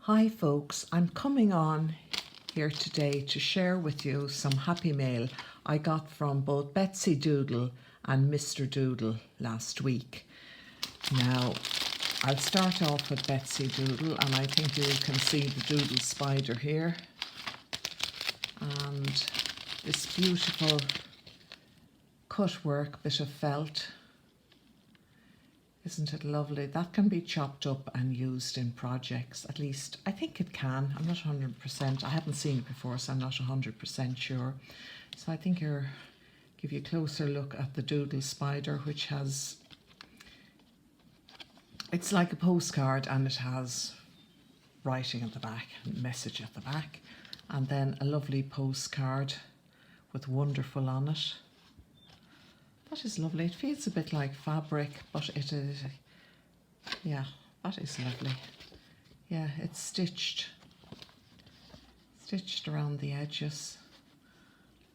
Hi folks, I'm coming on here today to share with you some happy mail I got from both BettsyDoodle and Mr. Doodle last week. Now, I'll start off with BettsyDoodle, and I think you can see the doodle spider here. And this beautiful cut work bit of felt. Isn't it lovely? That can be chopped up and used in projects. At least I think it can. I'm not 100%. I haven't seen it before, so I'm not 100% sure. So I think give you a closer look at the doodle spider, which has, it's like a postcard, and it has writing at the back and message at the back, and then a lovely postcard with wonderful on it. That is lovely. It feels a bit like fabric, but it is, yeah, that is lovely. Yeah, it's stitched around the edges.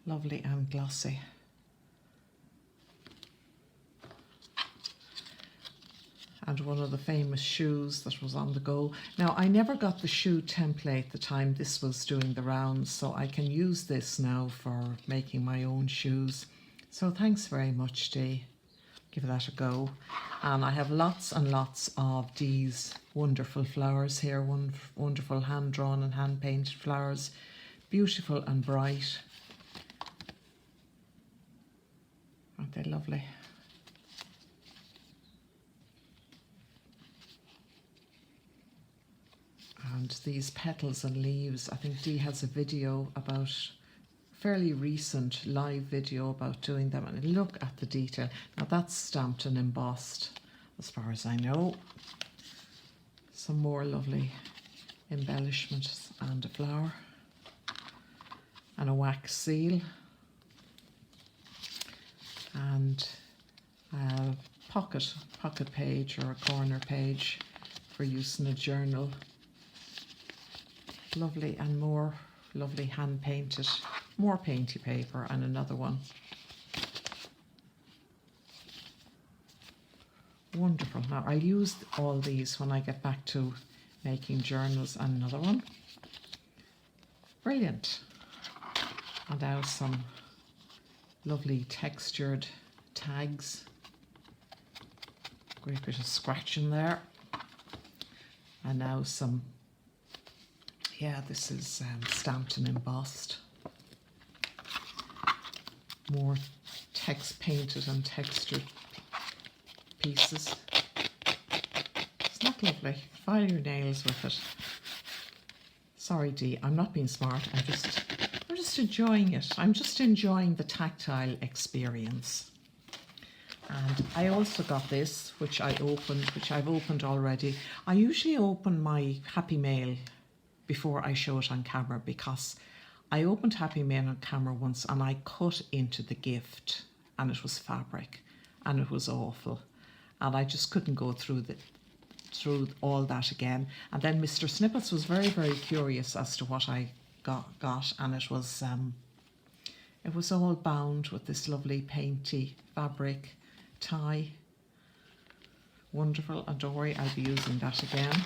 Lovely and glossy. And one of the famous shoes that was on the go. Now, I never got the shoe template the time this was doing the rounds, so I can use this now for making my own shoes. So thanks very much, Dee. Give that a go. And I have lots and lots of these wonderful flowers here, wonderful hand-drawn and hand-painted flowers. Beautiful and bright. Aren't they lovely? And these petals and leaves, I think Dee has a video about, fairly recent live video about doing them, and look at the detail. Now that's stamped and embossed as far as I know. Some more lovely embellishments and a flower and a wax seal and a pocket page or a corner page for use in a journal. Lovely, and more lovely hand painted, more painty paper, and another one. Wonderful. Now I'll use all these when I get back to making journals, and another one. Brilliant. And now some lovely textured tags. Great bit of scratching there. And now some, yeah, this is stamped and embossed. More text painted and textured pieces. It's not lovely. File your nails with it. Sorry, Dee, I'm not being smart. I'm just enjoying it. I'm just enjoying the tactile experience. And I also got this, which I've opened already. I usually open my Happy Mail before I show it on camera, because I opened Happy Mail on camera once and I cut into the gift, and it was fabric and it was awful, and I just couldn't go through all that again. And then Mr. Snippets was very, very curious as to what I got, and it was all bound with this lovely painty fabric tie. Wonderful, and don't worry, I'll be using that again.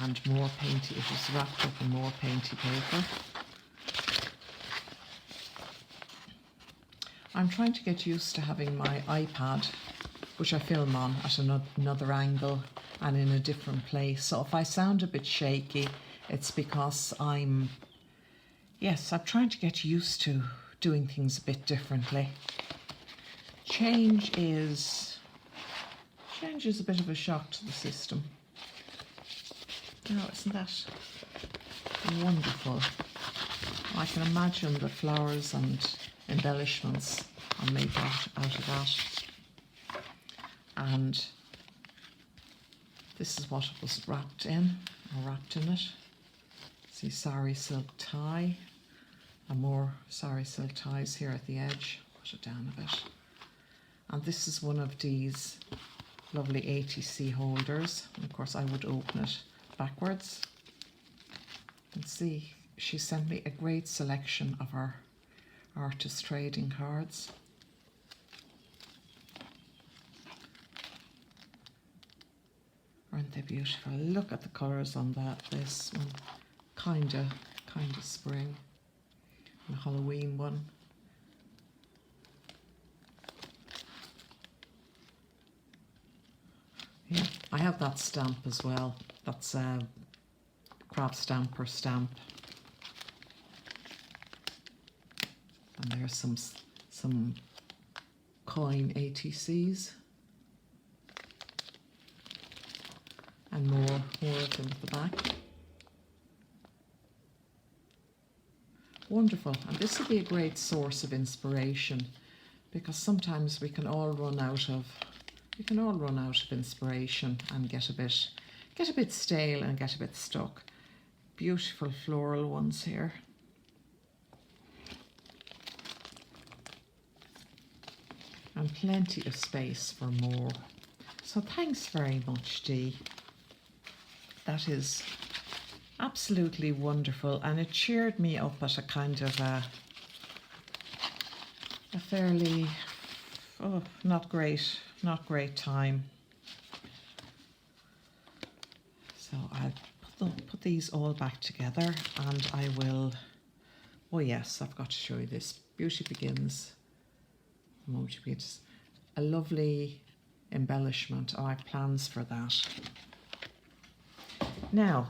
And more painty, it was wrapped up in more painty paper. I'm trying to get used to having my iPad, which I film on at another angle and in a different place. So if I sound a bit shaky, it's because I'm trying to get used to doing things a bit differently. Change is a bit of a shock to the system. Now, isn't that wonderful? I can imagine the flowers and embellishments are made out of that. And this is what it was wrapped in it. See, sari silk tie, and more sari silk ties here at the edge. Put it down a bit. And this is one of these lovely ATC holders. And of course, I would open it backwards. And see, she sent me a great selection of her artist trading cards. Aren't they beautiful? Look at the colours on this one. Kinda spring. And a Halloween one. Yeah, I have that stamp as well. That's a craft stamper stamp. And there's some coin ATCs. And more of them at the back. Wonderful. And this will be a great source of inspiration, because sometimes we can all run out of inspiration and get a bit stale and get a bit stuck. Beautiful floral ones here. And plenty of space for more. So thanks very much, Dee. That is absolutely wonderful, and it cheered me up at a kind of a fairly not great time. So I'll put these all back together, and I will, oh yes, I've got to show you this. Beauty Begins emoji beads. A lovely embellishment. Oh, I have plans for that. Now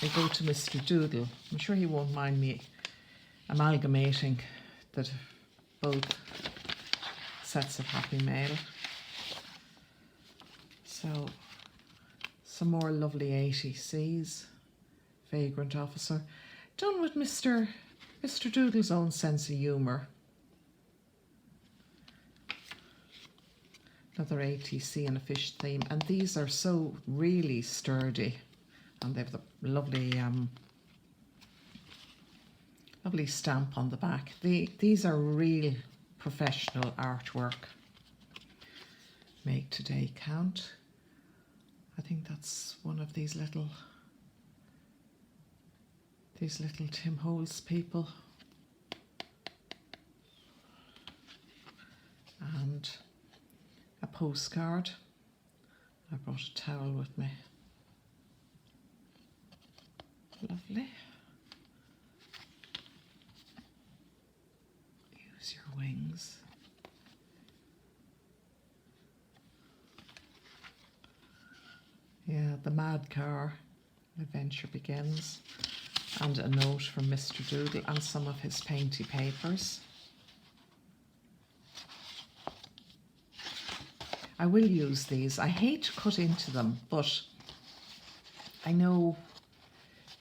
I go to Mr. Doodle. I'm sure he won't mind me amalgamating that both sets of Happy Mail. So some more lovely ATCs. Vagrant Officer. Done with Mr. Doodle's own sense of humour. Another ATC and a fish theme, and these are so really sturdy, and they have the lovely lovely stamp on the back. These are real professional artwork. Make today count. I think that's one of these little Tim Holtz people. And a postcard. I brought a towel with me. Lovely. Use your wings. Yeah, the mad car. Adventure begins. And a note from Mr. Doodle and some of his painty papers. I will use these. I hate to cut into them, but I know,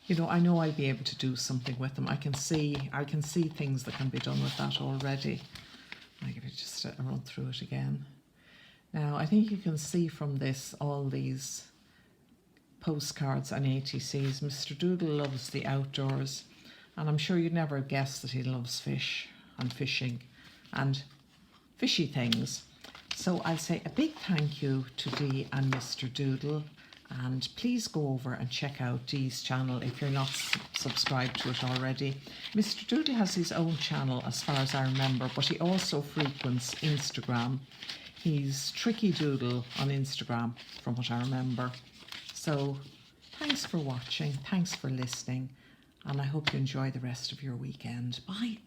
I know I'll be able to do something with them. I can see things that can be done with that already. I'll give it just a run through it again. Now, I think you can see from this all these postcards and ATCs. Mr. Doodle loves the outdoors, and I'm sure you'd never guess that he loves fish and fishing and fishy things. So I'll say a big thank you to Dee and Mr. Doodle, and please go over and check out Dee's channel if you're not subscribed to it already. Mr. Doodle has his own channel as far as I remember, but he also frequents Instagram. He's Tricky Doodle on Instagram from what I remember. So thanks for watching, thanks for listening, and I hope you enjoy the rest of your weekend. Bye.